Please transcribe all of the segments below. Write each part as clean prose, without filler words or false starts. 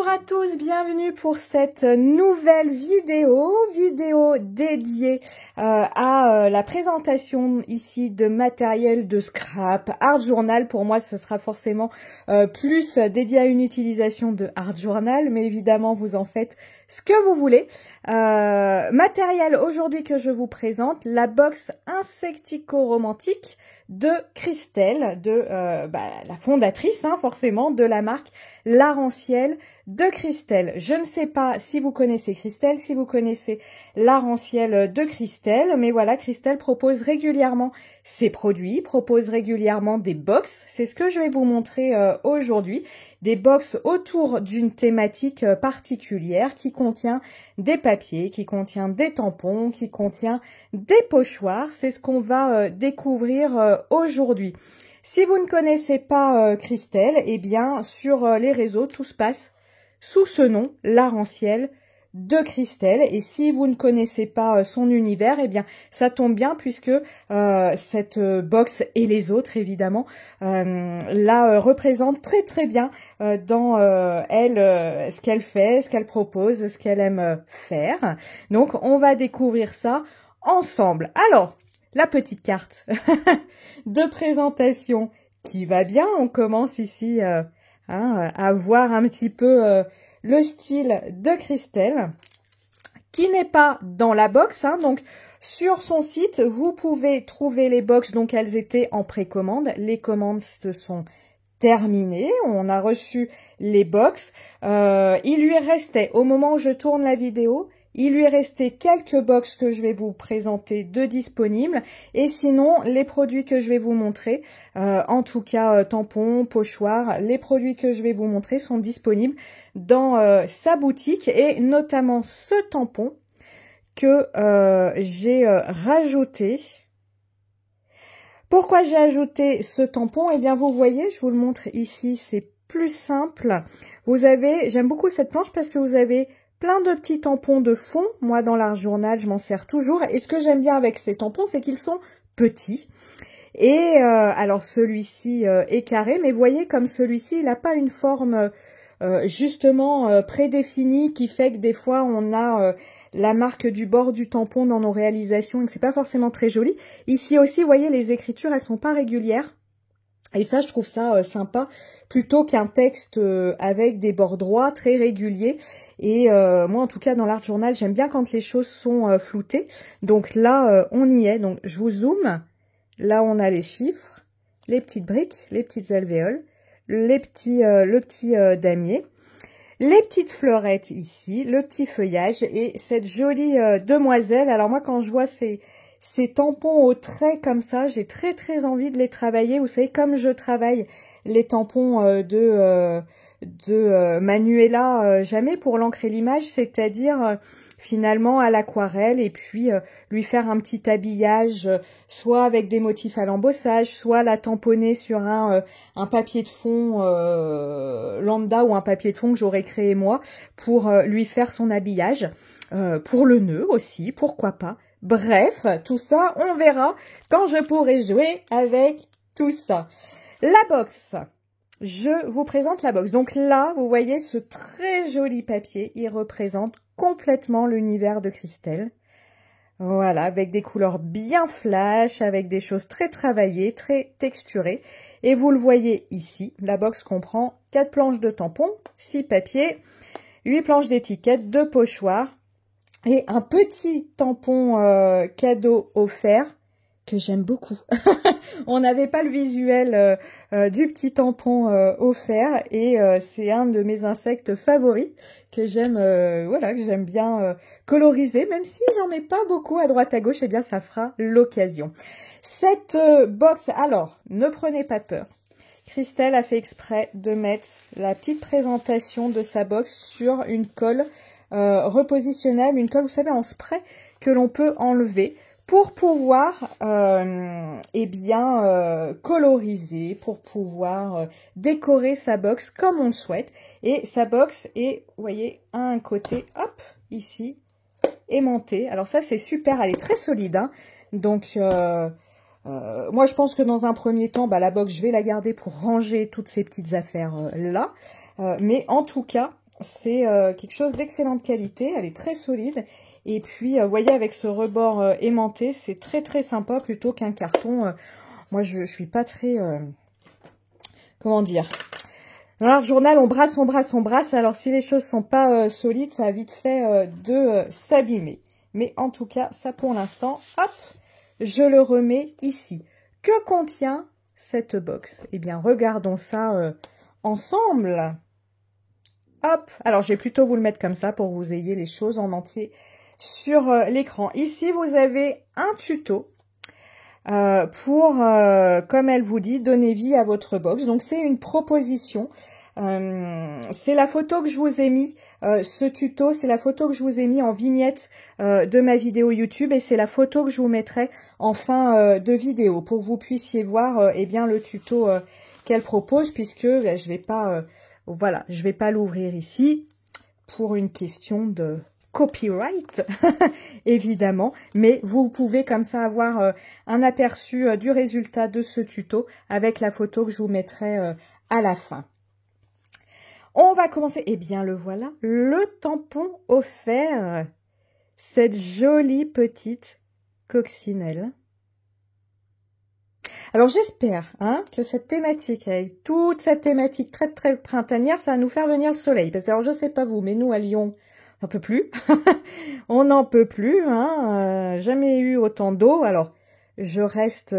Bonjour à tous, bienvenue pour cette nouvelle vidéo dédiée à la présentation ici de matériel de scrap, art journal. Pour moi, ce sera forcément plus dédié à une utilisation de art journal, mais évidemment, vous en faites ce que vous voulez. Matériel aujourd'hui que je vous présente, la box insectico-romantique de Christelle, de la fondatrice forcément de la marque L'Aranciel de Christelle. Je ne sais pas si vous connaissez Christelle, si vous connaissez L'Aranciel de Christelle, mais voilà, Christelle propose régulièrement ses produits, propose régulièrement des box. C'est ce que je vais vous montrer aujourd'hui. Des box autour d'une thématique particulière qui contient des papiers, qui contient des tampons, qui contient des pochoirs. C'est ce qu'on va découvrir aujourd'hui. Si vous ne connaissez pas Christelle, eh bien sur les réseaux, tout se passe sous ce nom, L'Aranciel de Christelle. Et si vous ne connaissez pas son univers, eh bien ça tombe bien puisque cette box et les autres évidemment la représentent très bien dans elle, ce qu'elle fait, ce qu'elle propose, ce qu'elle aime faire. Donc on va découvrir ça ensemble. Alors, la petite carte de présentation qui va bien. On commence ici à voir un petit peu le style de Christelle, qui n'est pas dans la box. Donc, sur son site, vous pouvez trouver les box. Donc, elles étaient en précommande. Les commandes se sont terminées. On a reçu les box. Il lui restait, au moment où je tourne la vidéo, il lui est resté quelques box que je vais vous présenter de disponibles. Et sinon, les produits que je vais vous montrer, en tout cas tampons, pochoirs, les produits que je vais vous montrer sont disponibles dans sa boutique. Et notamment ce tampon que j'ai rajouté. Pourquoi j'ai ajouté ce tampon? Eh bien, vous voyez, je vous le montre ici, c'est plus simple. Vous avez, j'aime beaucoup cette planche parce que vous avez plein de petits tampons de fond. Moi, dans l'art journal, je m'en sers toujours. Et ce que j'aime bien avec ces tampons, c'est qu'ils sont petits. Et alors, celui-ci est carré, mais vous voyez, comme celui-ci, il n'a pas une forme justement prédéfinie qui fait que des fois, on a la marque du bord du tampon dans nos réalisations et que c'est pas forcément très joli. Ici aussi, vous voyez, les écritures, elles sont pas régulières. Et ça, je trouve ça sympa, plutôt qu'un texte avec des bords droits, très réguliers. Et moi, en tout cas, dans l'art journal, j'aime bien quand les choses sont floutées. Donc là, on y est. Donc, je vous zoome. Là, on a les chiffres, les petites briques, les petites alvéoles, le petit damier, les petites fleurettes ici, le petit feuillage et cette jolie demoiselle. Alors moi, quand je vois ces tampons au trait comme ça, j'ai très envie de les travailler. Vous savez, comme je travaille les tampons de Manuela Jamais pour l'encre et l'image, c'est-à-dire finalement à l'aquarelle et puis lui faire un petit habillage, soit avec des motifs à l'embossage, soit la tamponner sur un papier de fond lambda ou un papier de fond que j'aurais créé moi pour lui faire son habillage, pour le nœud aussi, pourquoi pas. Bref, tout ça, on verra quand je pourrai jouer avec tout ça. La box, je vous présente la box. Donc là, vous voyez ce très joli papier, il représente complètement l'univers de Christelle. Voilà, avec des couleurs bien flash, avec des choses très travaillées, très texturées. Et vous le voyez ici, la box comprend 4 planches de tampons, 6 papiers, 8 planches d'étiquettes, 2 pochoirs, et un petit tampon cadeau offert que j'aime beaucoup. On n'avait pas le visuel du petit tampon offert et c'est un de mes insectes favoris que j'aime que j'aime bien coloriser, même si j'en mets pas beaucoup à droite à gauche, eh bien ça fera l'occasion. Cette box, alors ne prenez pas peur. Christelle a fait exprès de mettre la petite présentation de sa box sur une colle repositionnable, une colle, vous savez, en spray que l'on peut enlever pour pouvoir coloriser, pour pouvoir décorer sa box comme on le souhaite. Et sa box est, vous voyez, à un côté, hop, ici, aimantée. Alors ça, c'est super, elle est très solide. Donc, moi, je pense que dans un premier temps, la box, je vais la garder pour ranger toutes ces petites affaires là. Mais en tout cas, c'est quelque chose d'excellente qualité. Elle est très solide. Et puis, vous voyez, avec ce rebord aimanté, c'est très très sympa plutôt qu'un carton. Moi, je suis pas très... comment dire? Dans le journal, on brasse, on brasse, on brasse. Alors, si les choses sont pas solides, ça a vite fait de s'abîmer. Mais en tout cas, ça pour l'instant, hop, je le remets ici. Que contient cette box? Eh bien, regardons ça ensemble. Hop, alors je vais plutôt vous le mettre comme ça pour que vous ayez les choses en entier sur l'écran. Ici, vous avez un tuto pour, comme elle vous dit, donner vie à votre box. Donc, c'est une proposition. C'est la photo que je vous ai mis, ce tuto, c'est la photo que je vous ai mis en vignette de ma vidéo YouTube et c'est la photo que je vous mettrai en fin de vidéo pour que vous puissiez voir eh bien le tuto qu'elle propose puisque je vais pas voilà, je vais pas l'ouvrir ici pour une question de copyright, évidemment, mais vous pouvez comme ça avoir un aperçu du résultat de ce tuto avec la photo que je vous mettrai à la fin. On va commencer, eh bien le voilà, le tampon offert, cette jolie petite coccinelle. Alors j'espère que cette thématique, avec toute cette thématique très très printanière, ça va nous faire venir le soleil. Parce que alors je sais pas vous, mais nous à Lyon, on n'en peut plus. On n'en peut plus, jamais eu autant d'eau. Alors je reste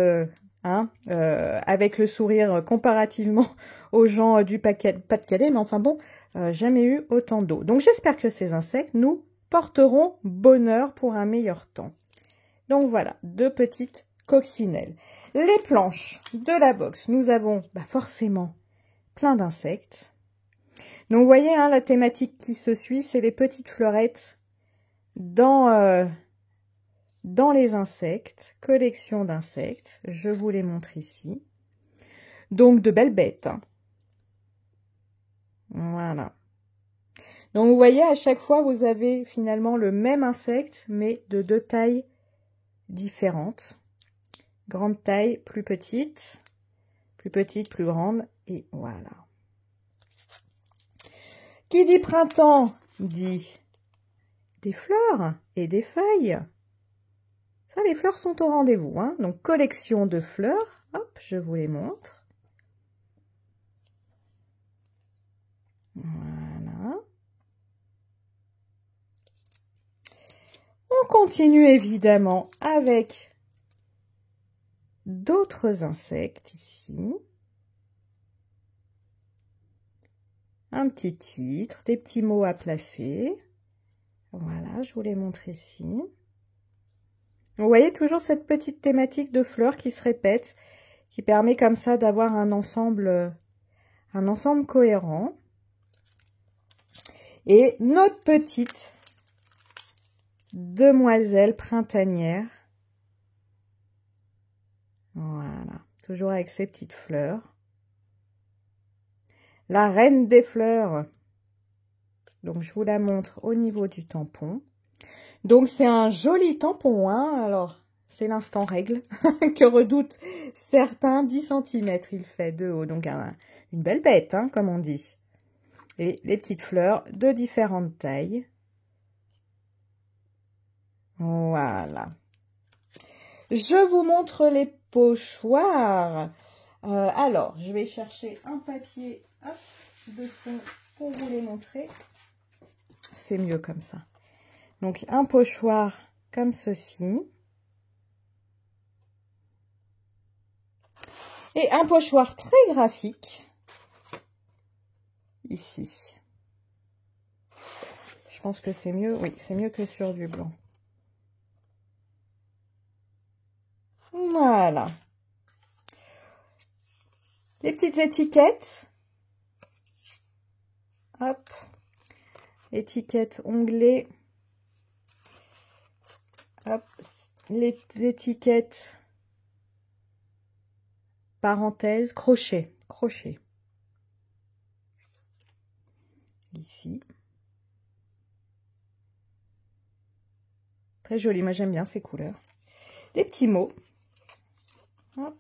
avec le sourire comparativement aux gens du Pas-de-Calais, mais enfin bon, jamais eu autant d'eau. Donc j'espère que ces insectes nous porteront bonheur pour un meilleur temps. Donc voilà, deux petites coccinelles. Les planches de la box, nous avons forcément plein d'insectes. Donc vous voyez, la thématique qui se suit, c'est les petites fleurettes dans les insectes, collection d'insectes. Je vous les montre ici. Donc de belles bêtes. Voilà. Donc vous voyez, à chaque fois, vous avez finalement le même insecte, mais de deux tailles différentes. Grande taille, plus petite, plus grande, et voilà. Qui dit printemps dit des fleurs et des feuilles. Ça, les fleurs sont au rendez-vous, Donc, collection de fleurs. Hop, je vous les montre. Voilà. On continue évidemment avec d'autres insectes ici. Un petit titre, des petits mots à placer. Voilà, je vous les montre ici. Vous voyez toujours cette petite thématique de fleurs qui se répète, qui permet comme ça d'avoir un ensemble cohérent. Et notre petite demoiselle printanière. Voilà, toujours avec ses petites fleurs. La reine des fleurs. Donc, je vous la montre au niveau du tampon. Donc, c'est un joli tampon, Alors, c'est l'instant règle que redoutent certains. 10 cm, il fait de haut. Donc, une belle bête, comme on dit. Et les petites fleurs de différentes tailles. Voilà. Je vous montre les pochoirs. Alors, je vais chercher un papier de fond pour vous les montrer. C'est mieux comme ça. Donc, un pochoir comme ceci. Et un pochoir très graphique. Ici. Je pense que c'est mieux. Oui, c'est mieux que sur du blanc. Voilà. Les petites étiquettes. Hop. Étiquette onglet. Hop. Les étiquettes. Parenthèse. Crochet. Crochet. Ici. Très joli. Moi, j'aime bien ces couleurs. Des petits mots. Hop.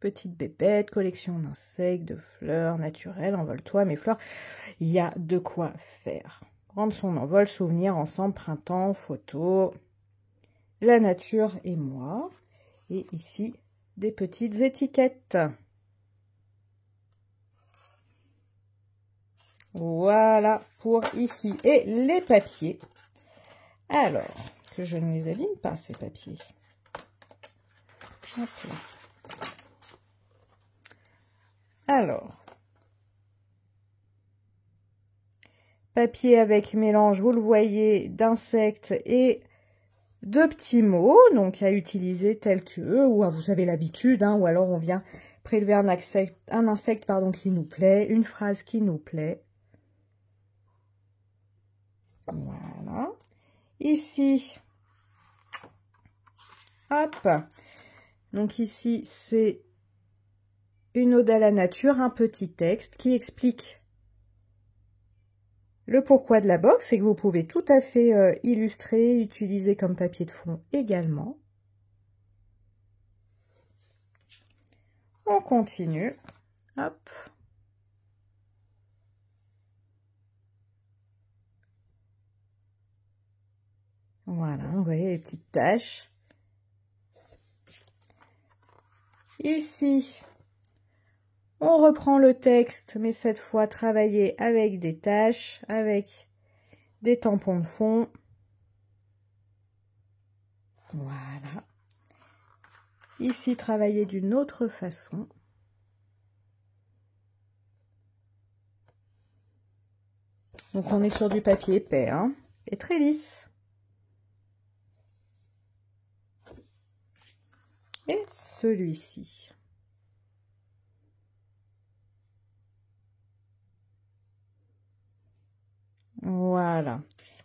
Petite bébête, collection d'insectes, de fleurs naturelles, envole-toi, mes fleurs. Il y a de quoi faire. Prendre son envol, souvenir ensemble, printemps, photo, la nature et moi. Et ici, des petites étiquettes. Voilà pour ici. Et les papiers. Alors, que je ne les abîme pas, ces papiers. Hop là. Alors, papier avec mélange, vous le voyez, d'insectes et de petits mots, donc à utiliser tels que, ou vous avez l'habitude, ou alors on vient prélever un insecte qui nous plaît, une phrase qui nous plaît. Voilà. Ici, hop, donc ici c'est une ode à la nature, un petit texte qui explique le pourquoi de la box et que vous pouvez tout à fait illustrer, utiliser comme papier de fond également. On continue. Hop. Voilà, vous voyez les petites taches. Ici, on reprend le texte, mais cette fois travaillé avec des taches, avec des tampons de fond. Voilà. Ici, travailler d'une autre façon. Donc, on est sur du papier épais, et très lisse. Et celui-ci. Voilà.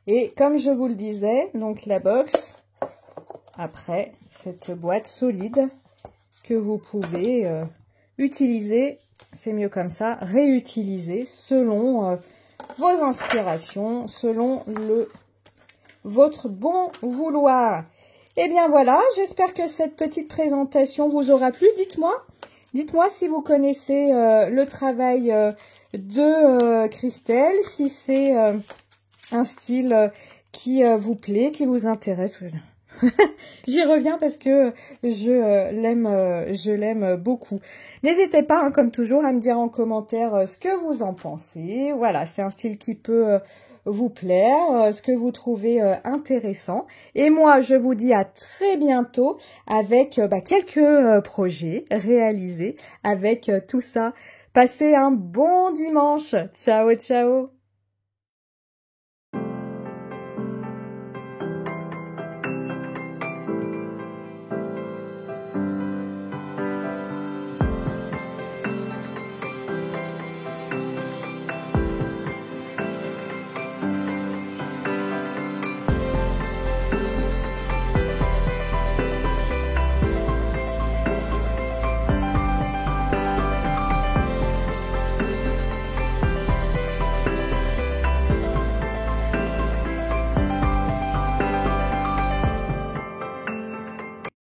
Et comme je vous le disais, donc la box, après, cette boîte solide que vous pouvez utiliser, c'est mieux comme ça, réutiliser selon vos inspirations, selon votre bon vouloir. Et bien voilà, j'espère que cette petite présentation vous aura plu. Dites-moi si vous connaissez le travail de Christelle, si c'est un style qui vous plaît, qui vous intéresse. J'y reviens parce que je l'aime beaucoup. N'hésitez pas, comme toujours, à me dire en commentaire ce que vous en pensez. Voilà, c'est un style qui peut vous plaire, ce que vous trouvez intéressant. Et moi, je vous dis à très bientôt avec quelques projets réalisés avec tout ça. Passez un bon dimanche. Ciao, ciao.